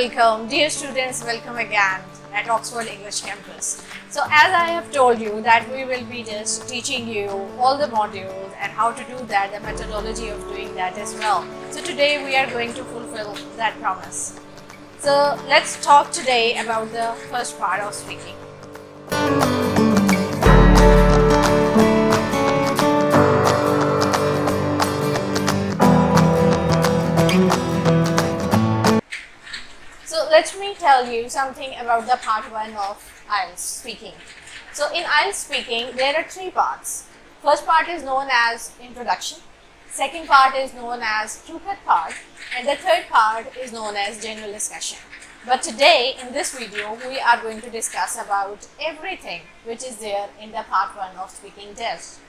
welcome, dear students, welcome again at Oxford English Campus. So as I have told you that we will be just teaching you all the modules and how to do that, the methodology of doing that as well. So today we are going to fulfill that promise. So let's talk today about the first part of speaking. So let me tell you something about the part 1 of Ielts speaking. So in Ielts speaking, there are 3 parts. First part is known as introduction, second part is known as two-cut part, and the third part is known as general discussion. But today in this video, we are going to discuss about everything which is there in the part 1 of speaking test.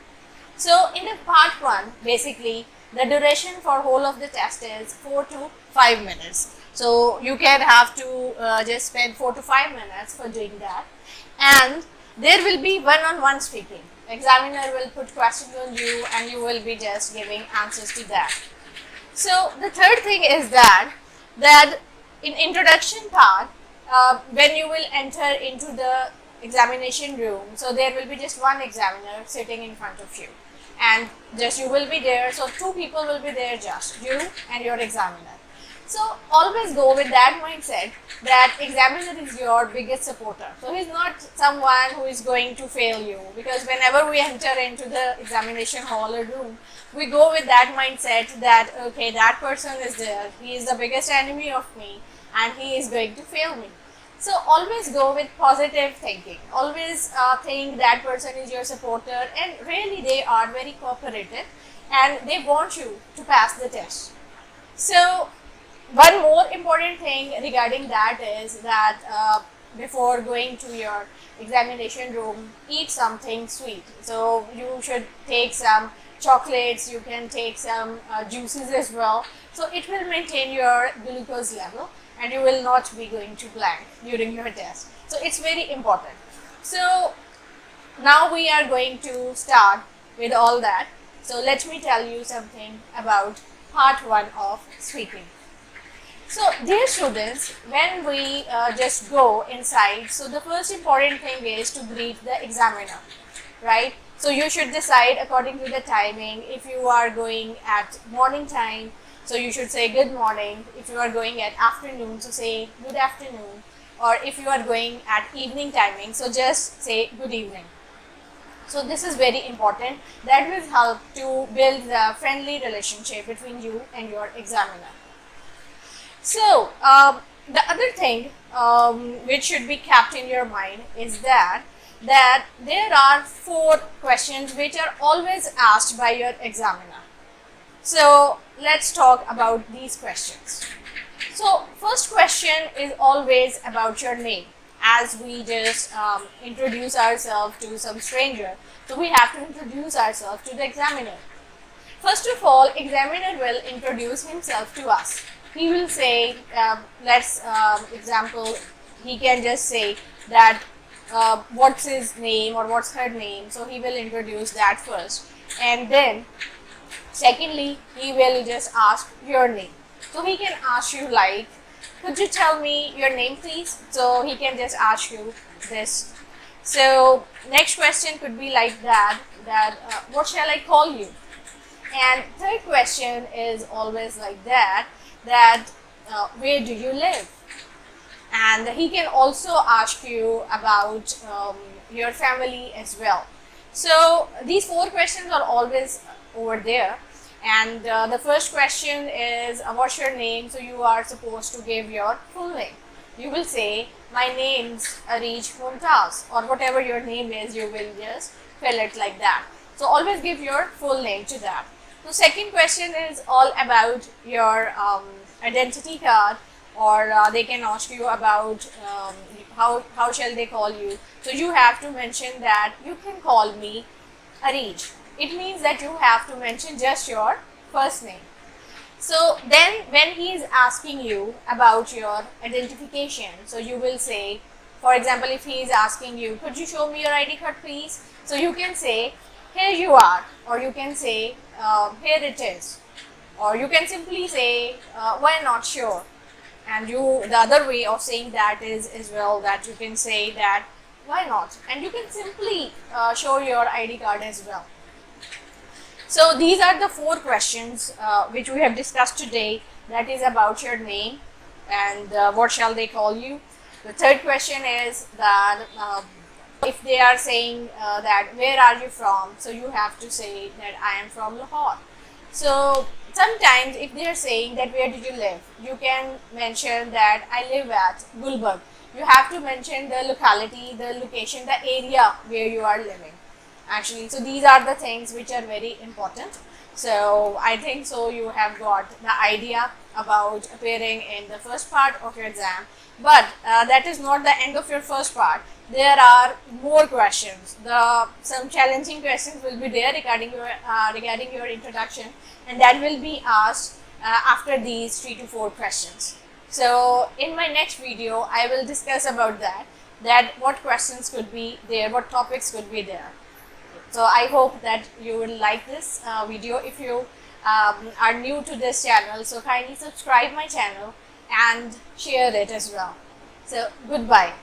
So in the part 1, basically the duration for whole of the test is 4 to 5 minutes. So you can have to just spend 4 to 5 minutes for doing that, and there will be one-on-one speaking. Examiner will put questions on you and you will be just giving answers to that. So the third thing is that in introduction part, when you will enter into the examination room, so there will be just one examiner sitting in front of you, and just you will be there. So 2 people will be there, just you and your examiner. So always go with that mindset that examiner is your biggest supporter. So he's not someone who is going to fail you, because whenever we enter into the examination hall or room, we go with that mindset that okay, that person is there, he is the biggest enemy of me and he is going to fail me. So always go with positive thinking. Always think that person is your supporter, and really they are very cooperative and they want you to pass the test. So one more important thing regarding that is that before going to your examination room, eat something sweet. So you should take some chocolates, you can take some juices as well. So it will maintain your glucose level and you will not be going to blank during your test. So it's very important. So now we are going to start with all that. So let me tell you something about part 1 of speaking. So dear students, when we just go inside, so the first important thing is to greet the examiner, right? So you should decide according to the timing. If you are going at morning time, so you should say good morning. If you are going at afternoon, so say good afternoon. Or if you are going at evening timing, so just say good evening. So this is very important. That will help to build the friendly relationship between you and your examiner. So the other thing which should be kept in your mind is that there are 4 questions which are always asked by your examiner. So let's talk about these questions. So first question is always about your name. As we just introduce ourselves to some stranger, so we have to introduce ourselves to the examiner. First of all, examiner will introduce himself to us. He will say, example, he can just say that what's his name or what's her name. So he will introduce that first, and then secondly, he will just ask your name. So he can ask you like, could you tell me your name please? So he can just ask you this. So next question could be like that what shall I call you? And third question is always like that where do you live? And he can also ask you about your family as well. So these 4 questions are always over there. And the first question is what's your name? So you are supposed to give your full name. You will say my name's Areej Mumtaz, or whatever your name is, you will just fill it like that. So always give your full name to that. So second question is all about your identity card, or they can ask you about how shall they call you. So you have to mention that you can call me Areej. It means that you have to mention just your first name. So then when he is asking you about your identification, so you will say, for example, if he is asking you, could you show me your ID card please? So you can say, here you are, or you can say, here it is, or you can simply say, we're not sure. And the other way of saying that is as well that you can say that why not, and you can simply show your ID card as well. So these are the 4 questions which we have discussed today, that is about your name and what shall they call you. The third question is that if they are saying that where are you from, so you have to say that I am from Lahore. So sometimes if they are saying that where did you live, you can mention that I live at Gulbarg. You have to mention the locality, the location, the area where you are living actually. So these are the things which are very important. So I think so you have got the idea about appearing in the first part of your exam, but that is not the end of your first part. There are more questions. Some challenging questions will be there regarding your introduction, and that will be asked after these 3 to 4 questions. So in my next video I will discuss about that what questions could be there, what topics could be there. So I hope that you will like this video. If you are new to this channel, so kindly subscribe my channel and share it as well. So goodbye.